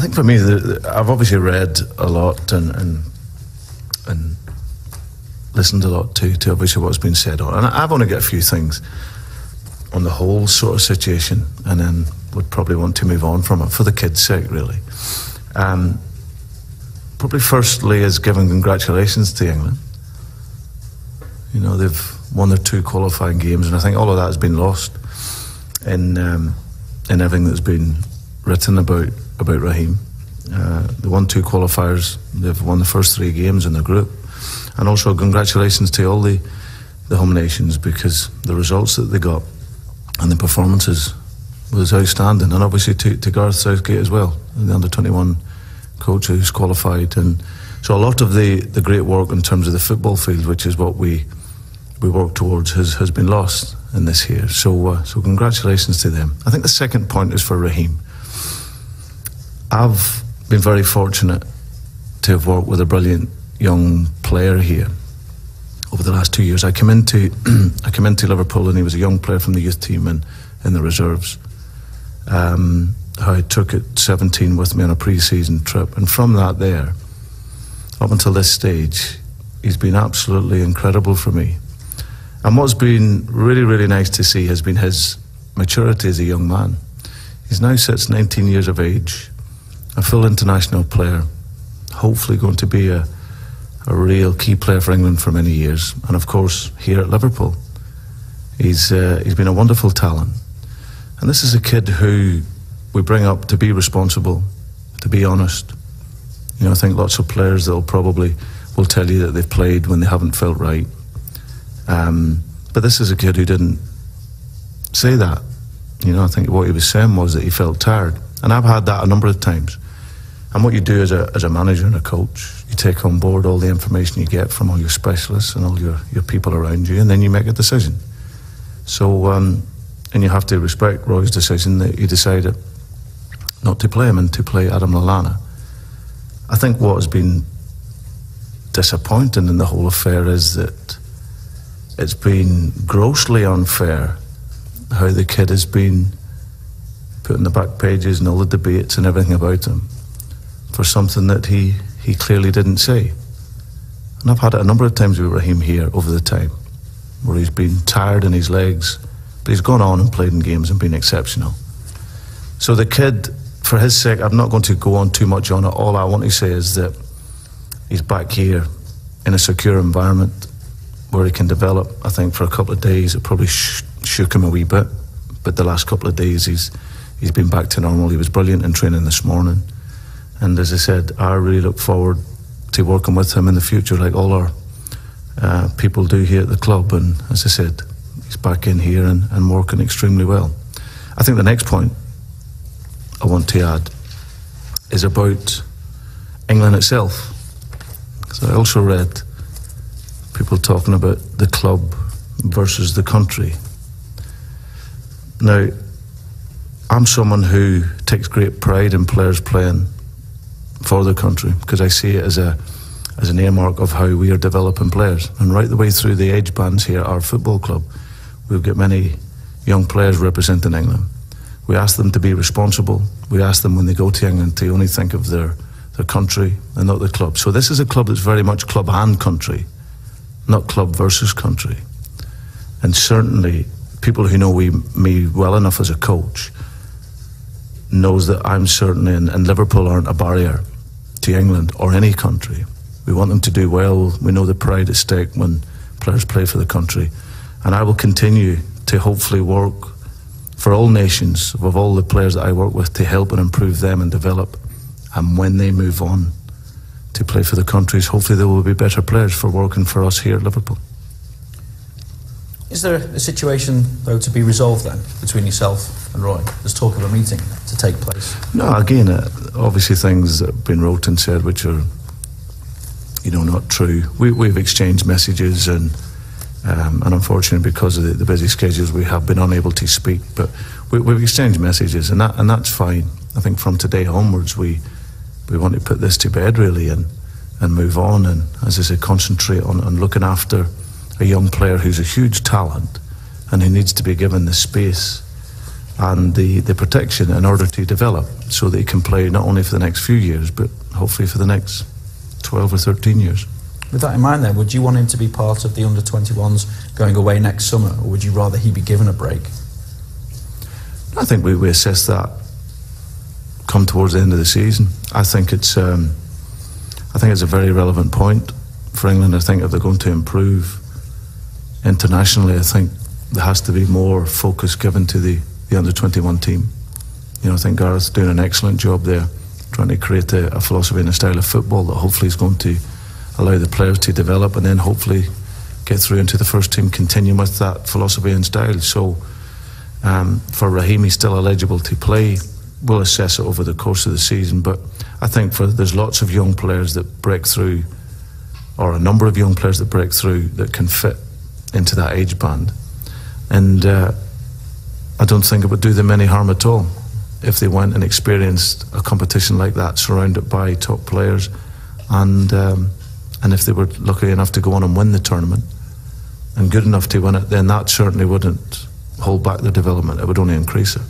think for me, I've obviously read a lot and listened a lot to obviously what's been said on, and I've only got a few things on the whole sort of situation, and then would probably want to move on from it for the kids' sake, really. Probably firstly is giving congratulations to England. You know, they've won their 2 qualifying games, and I think all of that has been lost in everything that's been written about Raheem. They won 2 qualifiers, they've won the first 3 games in the group, and also congratulations to all the home nations, because the results that they got and the performances was outstanding, and obviously to Gareth Southgate as well, the under-21 coach who's qualified. And so a lot of the great work in terms of the football field, which is what we work towards, has been lost in this here. So congratulations to them. I think the second point is for Raheem. I've been very fortunate to have worked with a brilliant young player here over the last 2 years. I came into Liverpool, and he was a young player from the youth team and in the reserves. I took at 17 with me on a pre-season trip, and from that there up until this stage, he's been absolutely incredible for me. And what's been really, really nice to see has been his maturity as a young man. He's now sits 19 years of age, a full international player, hopefully going to be a real key player for England for many years. And of course, here at Liverpool, he's been a wonderful talent. And this is a kid who we bring up to be responsible, to be honest. You know, I think lots of players will tell you that they've played when they haven't felt right. But this is a kid who didn't say that. You know, I think what he was saying was that he felt tired. And I've had that a number of times. And what you do as a manager and a coach, you take on board all the information you get from all your specialists and all your people around you, and then you make a decision. So, and you have to respect Roy's decision that he decided not to play him and to play Adam Lallana. I think what has been disappointing in the whole affair is that it's been grossly unfair how the kid has been put in the back pages and all the debates and everything about him for something that he clearly didn't say. And I've had it a number of times with Raheem here over the time, where he's been tired in his legs, but he's gone on and played in games and been exceptional. So the kid, for his sake, I'm not going to go on too much on it. All I want to say is that he's back here in a secure environment where he can develop. I think for a couple of days it probably shook him a wee bit, but the last couple of days he's been back to normal. He was brilliant in training this morning, and as I said, I really look forward to working with him in the future, like all our people do here at the club. And as I said, he's back in here and working extremely well. I think the next point I want to add is about England itself. So I also read people talking about the club versus the country. Now, I'm someone who takes great pride in players playing for the country, because I see it as an earmark of how we are developing players. And right the way through the age bands here at our football club, we've got many young players representing England. We ask them to be responsible. We ask them when they go to England to only think of their country and not the club. So this is a club that's very much club and country, not club versus country. And certainly people who know me well enough as a coach knows that I'm certainly, and Liverpool aren't a barrier to England or any country. We want them to do well. We know the pride at stake when players play for the country. And I will continue to hopefully work for all nations, of all the players that I work with, to help and improve them and develop. And when they move on to play for the countries, hopefully they will be better players for working for us here at Liverpool. Is there a situation, though, to be resolved then between yourself and Roy? There's talk of a meeting to take place. No, again, obviously things that have been wrote and said which are, not true. We've exchanged messages, and unfortunately, because of the busy schedules, we have been unable to speak. But we've exchanged messages, and that's fine. I think from today onwards, we want to put this to bed really, and move on, and as I say, concentrate on looking after a young player who's a huge talent and who needs to be given the space and the protection in order to develop so that he can play not only for the next few years but hopefully for the next 12 or 13 years. With that in mind then, would you want him to be part of the under-21s going away next summer, or would you rather he be given a break? I think we assess that come towards the end of the season. I think it's a very relevant point for England. I think if they're going to improve internationally, I think there has to be more focus given to the under-21 team. You know, I think Gareth's doing an excellent job there, trying to create a philosophy and a style of football that hopefully is going to allow the players to develop and then hopefully get through into the first team, continuing with that philosophy and style. So for Raheem, he's still eligible to play. We'll assess it over the course of the season, but I think there's lots of young players that break through, or a number of young players that break through that can fit into that age band, and I don't think it would do them any harm at all if they went and experienced a competition like that surrounded by top players, and if they were lucky enough to go on and win the tournament and good enough to win it, then that certainly wouldn't hold back their development. It would only increase it.